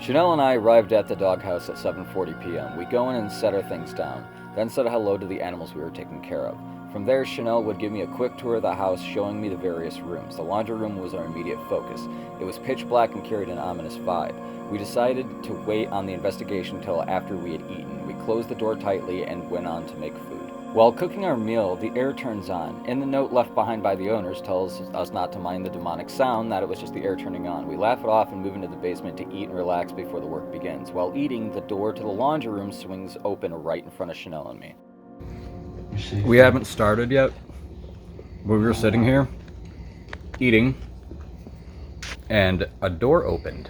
Chanel and I arrived at the doghouse at 7:40 p.m. We go in and set our things down, then said hello to the animals we were taking care of. From there, Chanel would give me a quick tour of the house, showing me the various rooms. The laundry room was our immediate focus. It was pitch black and carried an ominous vibe. We decided to wait on the investigation until after we had eaten. We closed the door tightly and went on to make food. While cooking our meal, the air turns on. In the note left behind by the owners tells us not to mind the demonic sound, that it was just the air turning on. We laugh it off and move into the basement to eat and relax before the work begins. While eating, the door to the laundry room swings open right in front of Chanel and me. We haven't started yet. We were sitting here, eating, and a door opened.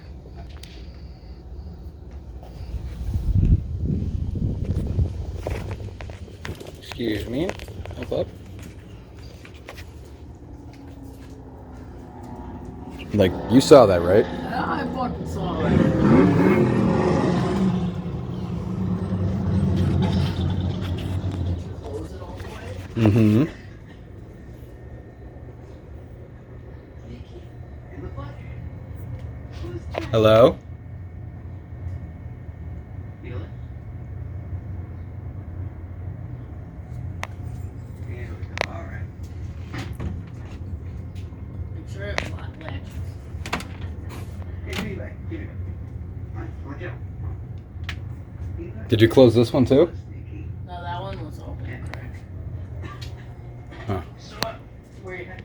Excuse me. Hold up. Like, you saw that, right? I fucking saw it. Close it all the way. Mm-hmm. Hello? Feel it? Here we go. All right. Make sure it latches. Hey, give me back. Give me back. All right, watch out. Did you close this one too? No, that one was open. Huh. So what? Where you at?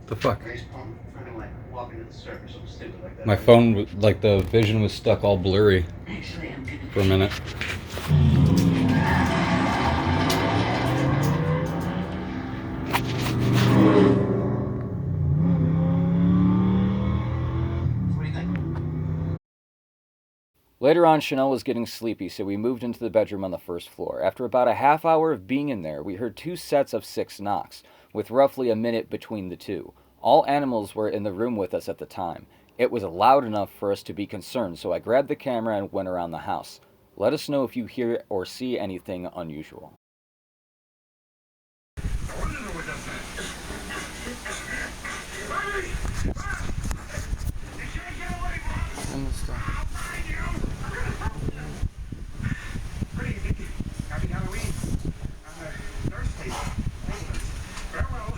The fuck? Face palm. Trying to like walk into the surface. I'm stupid like that. My phone, like the vision was stuck all blurry Actually, I'm gonna for a minute. What do you think? Later on, Chanel was getting sleepy, so we moved into the bedroom on the first floor. After about a half hour of being in there, we heard 2 sets of 6 knocks, with roughly a minute between the two. All animals were in the room with us at the time. It was loud enough for us to be concerned, so I grabbed the camera and went around the house. Let us know if you hear or see anything unusual. Happy Halloween. Thursday. Farewell.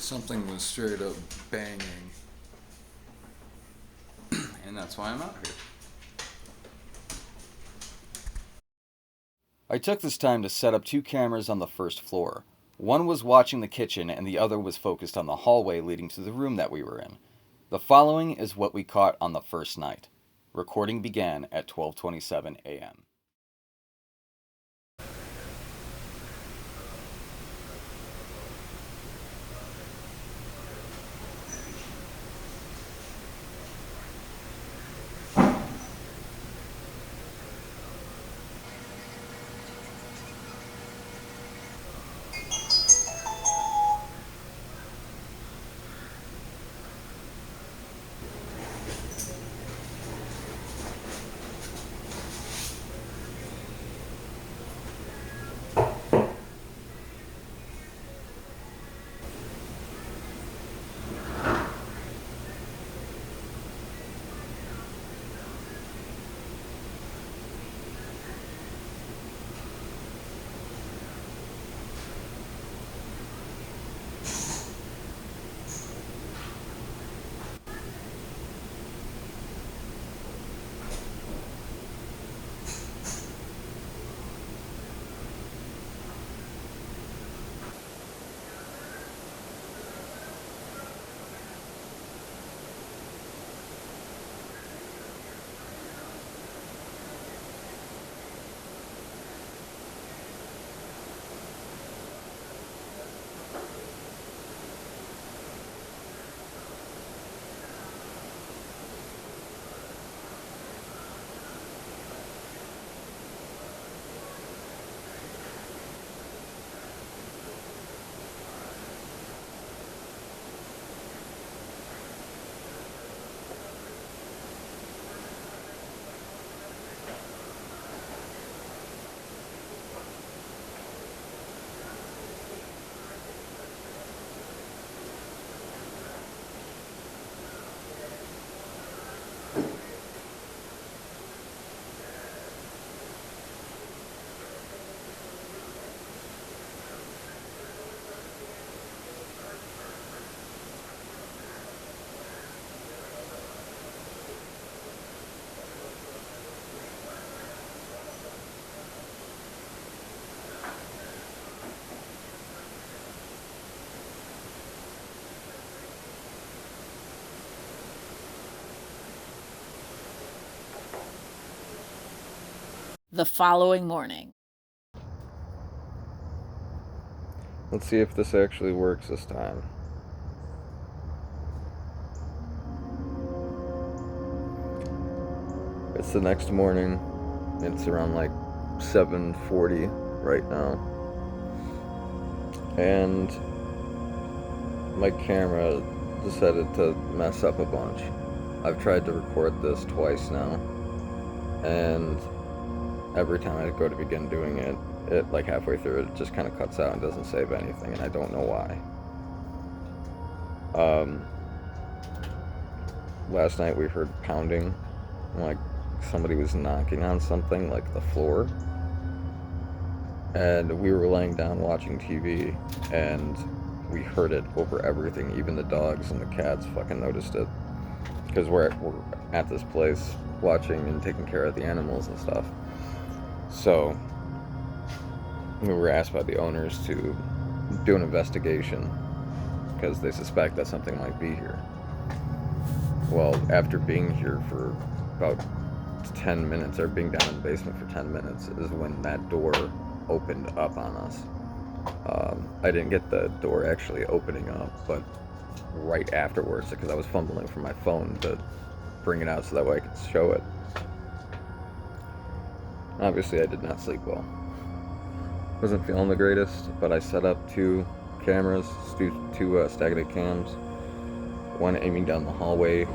Something was straight up banging. And that's why I'm out here. I took this time to set up 2 cameras on the first floor. One was watching the kitchen and the other was focused on the hallway leading to the room that we were in. The following is what we caught on the first night. Recording began at 12:27 a.m. The following morning. Let's see if this actually works this time. It's the next morning. It's around like 7:40 right now. And my camera decided to mess up a bunch. I've tried to record this twice now. And every time I go to begin doing it, like halfway through it just kind of cuts out and doesn't save anything, and I don't know why. Last night we heard pounding, like somebody was knocking on something, like the floor. And we were laying down watching TV, and we heard it over everything. Even the dogs and the cats fucking noticed it. Because we're at this place watching and taking care of the animals and stuff. So we were asked by the owners to do an investigation because they suspect that something might be here. Well, after being here for about 10 minutes, or being down in the basement for 10 minutes, is when that door opened up on us. I didn't get the door actually opening up, but right afterwards, because I was fumbling for my phone to bring it out so that way I could show it. Obviously, I did not sleep well. Wasn't feeling the greatest, but I set up 2 cameras, 2 Stagnated cams, one aiming down the hallway.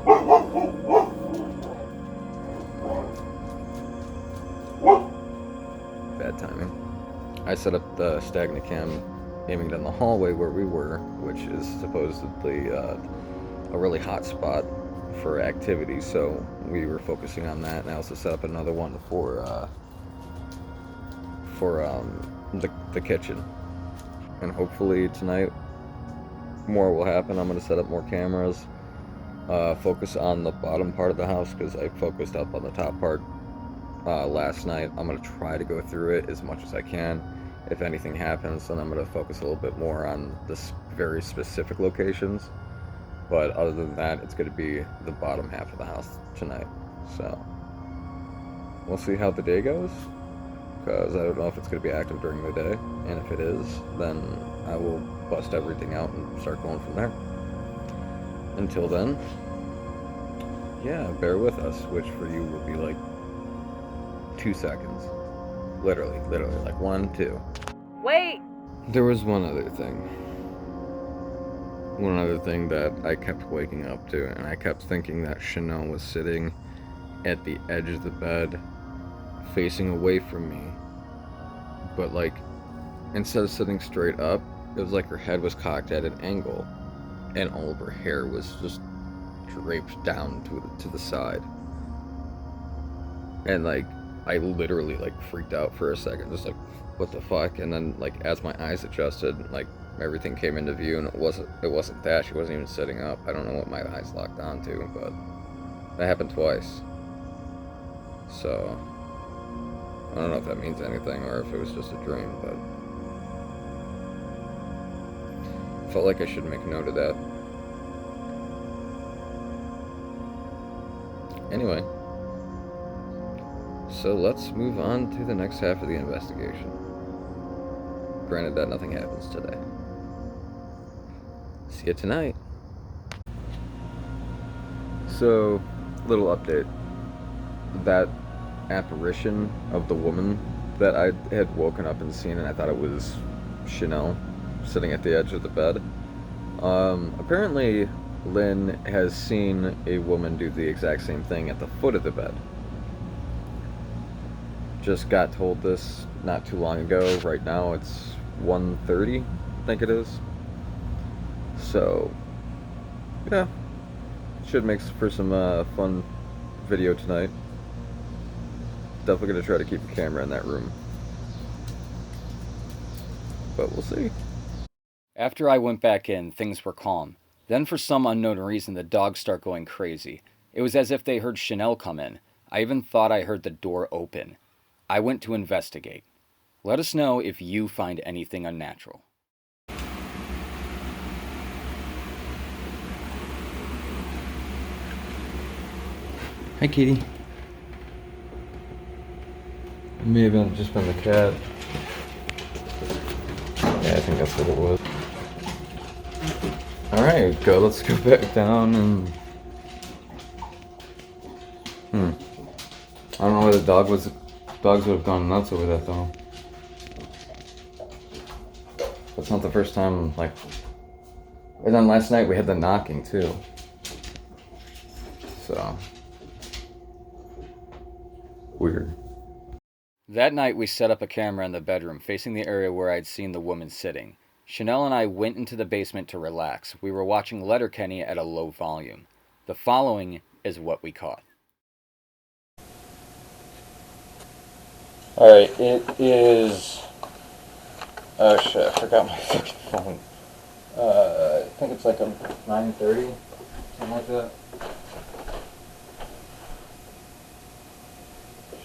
Bad timing. I set up the Stagnant cam aiming down the hallway where we were, which is supposedly a really hot spot for activity, so we were focusing on that. And I also set up another one for the kitchen, and hopefully tonight more will happen. I'm gonna set up more cameras, focus on the bottom part of the house because I focused up on the top part last night. I'm gonna try to go through it as much as I can. If anything happens, then I'm gonna focus a little bit more on this very specific locations. But other than that, it's gonna be the bottom half of the house tonight. So we'll see how the day goes, because I don't know if it's gonna be active during the day, and if it is, then I will bust everything out and start going from there. Until then, yeah, bear with us, which for you will be like 2 seconds. Literally, like 1, 2. Wait! There was one other thing. One other thing that I kept waking up to, and I kept thinking that Chanel was sitting at the edge of the bed, facing away from me. But like, instead of sitting straight up, it was like her head was cocked at an angle, and all of her hair was just draped down to the side. And like, I literally like freaked out for a second, just like, what the fuck? And then like, as my eyes adjusted, like everything came into view, and it wasn't that. She wasn't even sitting up. I don't know what my eyes locked onto, but that happened twice. So I don't know if that means anything or if it was just a dream, but I felt like I should make note of that. Anyway, so let's move on to the next half of the investigation. Granted that nothing happens today. See you tonight. So, little update. That apparition of the woman that I had woken up and seen, and I thought it was Chanel sitting at the edge of the bed. Apparently, Lynn has seen a woman do the exact same thing at the foot of the bed. Just got told this not too long ago. Right now it's 1:30, I think it is. So, yeah, should make for some fun video tonight. Definitely gonna try to keep a camera in that room, but we'll see. After I went back in, things were calm. Then for some unknown reason, the dogs start going crazy. It was as if they heard Chanel come in. I even thought I heard the door open. I went to investigate. Let us know if you find anything unnatural. Hi, Kitty. It may have just been the cat. Yeah, I think that's what it was. Alright, let's go back down and... I don't know where the dogs would have gone nuts over that though. That's not the first time, like... And then last night we had the knocking too. So... weird. That night we set up a camera in the bedroom facing the area where I'd seen the woman sitting. Chanel and I went into the basement to relax. We were watching Letterkenny at a low volume. The following is what we caught. Alright, it is... Oh shit, I forgot my fucking phone. I think it's like a 9:30, something like that.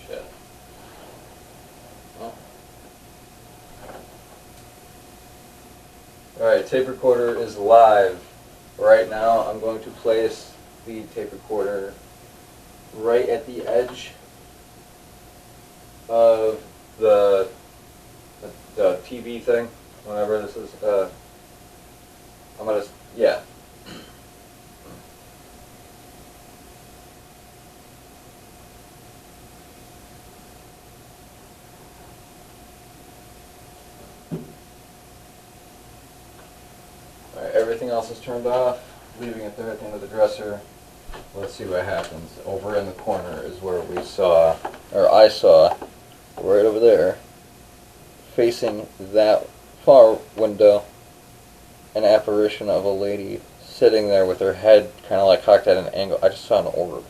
Shit. Oh. Alright, tape recorder is live. Right now I'm going to place the tape recorder right at the edge of the TV thing, whatever this is. I'm gonna, yeah. Alright, everything else is turned off, leaving it there at the end of the dresser. Let's see what happens. Over in the corner is where we saw, or I saw, right over there, facing that far window, an apparition of a lady sitting there with her head kind of like cocked at an angle. I just saw an orb.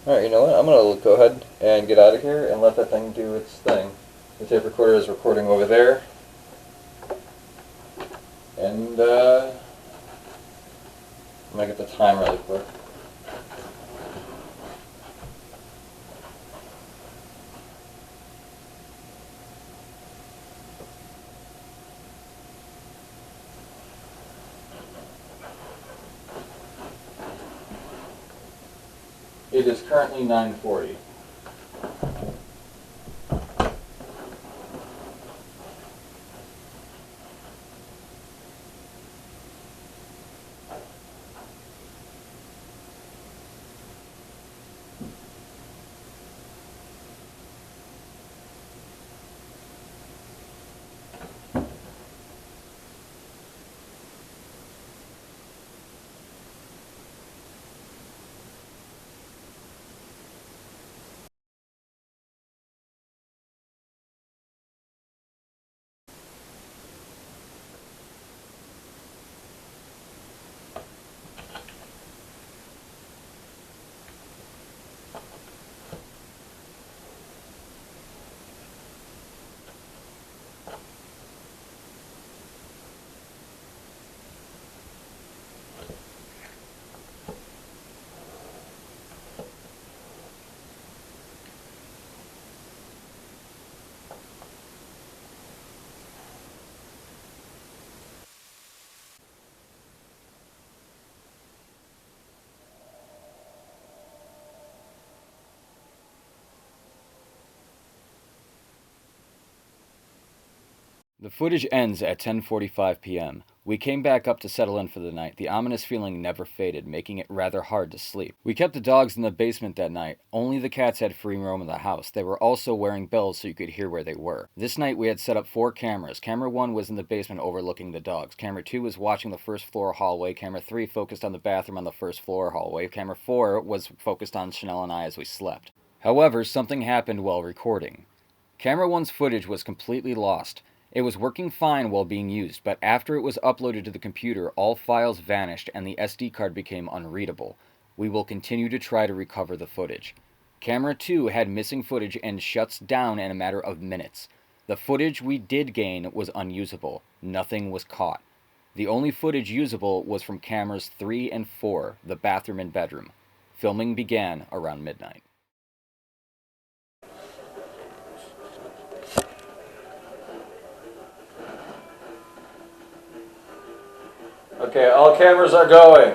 Alright, you know what? I'm going to go ahead and get out of here and let that thing do its thing. The tape recorder is recording over there. And I'm gonna get the time really quick. It is currently 9:40. The footage ends at 10:45 p.m. We came back up to settle in for the night. The ominous feeling never faded, making it rather hard to sleep. We kept the dogs in the basement that night. Only the cats had free roam in the house. They were also wearing bells so you could hear where they were. This night we had set up 4 cameras. Camera 1 was in the basement overlooking the dogs. Camera 2 was watching the first floor hallway. Camera 3 focused on the bathroom on the first floor hallway. Camera 4 was focused on Chanel and I as we slept. However, something happened while recording. Camera 1's footage was completely lost. It was working fine while being used, but after it was uploaded to the computer, all files vanished and the SD card became unreadable. We will continue to try to recover the footage. Camera 2 had missing footage and shuts down in a matter of minutes. The footage we did gain was unusable. Nothing was caught. The only footage usable was from cameras 3 and 4, the bathroom and bedroom. Filming began around midnight. Okay, all cameras are going.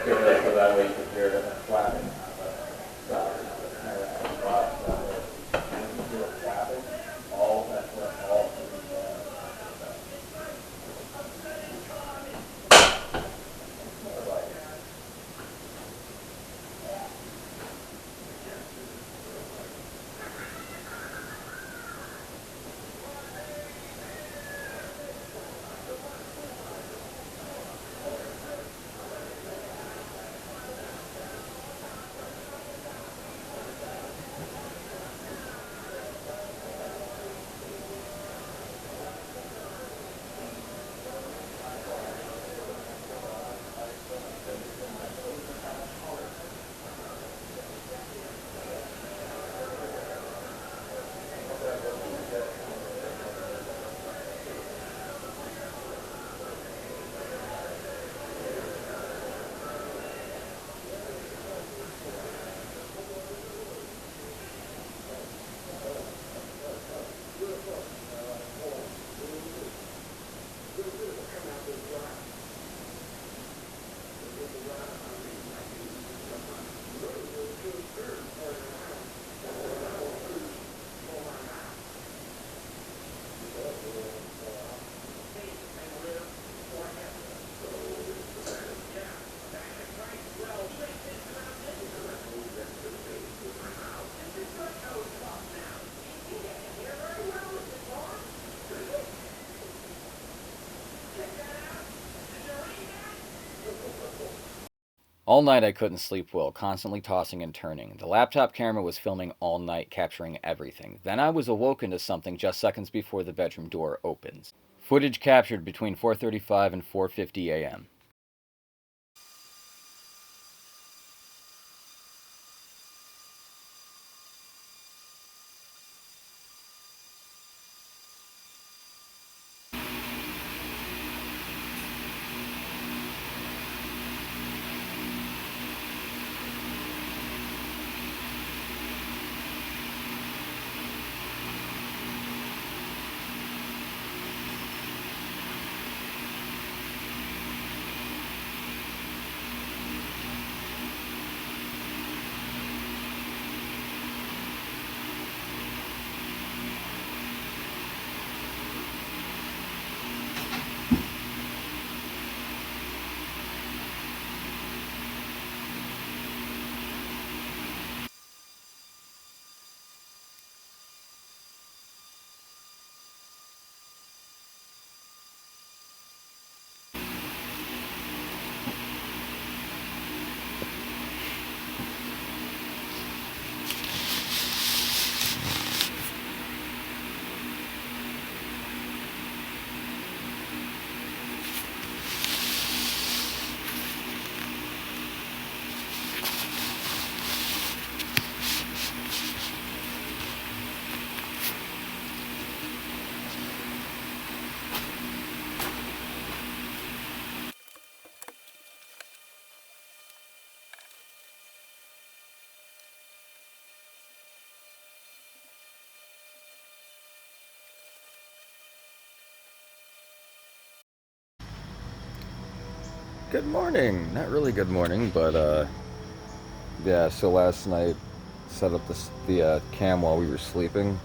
Give it for that way you can hear it flapping. All night I couldn't sleep well, constantly tossing and turning. The laptop camera was filming all night, capturing everything. Then I was awoken to something just seconds before the bedroom door opens. Footage captured between 4:35 and 4:50 a.m. Good morning. Not really good morning, but yeah. So last night, set up the cam while we were sleeping,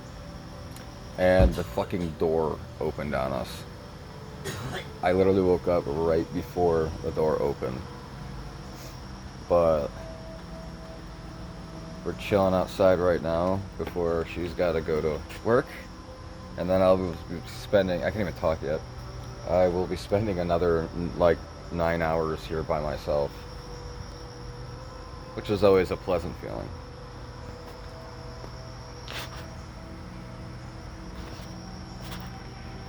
and the fucking door opened on us. I literally woke up right before the door opened, but we're chilling outside right now before she's got to go to work, and then I'll be spending. I can't even talk yet. I will be spending another like 9 hours here by myself, which is always a pleasant feeling.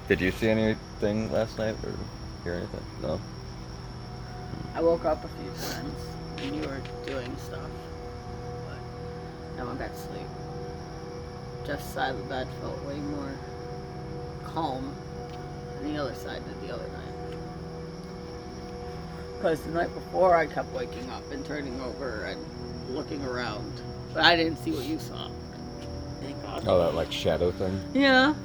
Did you see anything last night or hear anything? No? I woke up a few times when you were doing stuff, but I went back to sleep. Just side of the bed felt way more calm than the other side did the other night. Because the night before I kept waking up and turning over and looking around, but I didn't see what you saw. Thank God. Oh, that like shadow thing Yeah.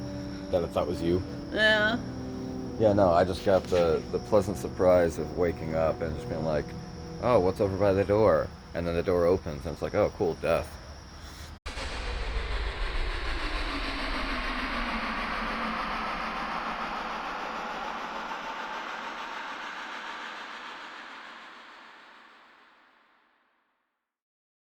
that I thought was you? Yeah. Yeah, no, I just got the pleasant surprise of waking up and just being like, oh, what's over by the door? And then the door opens and it's like, oh, cool, death.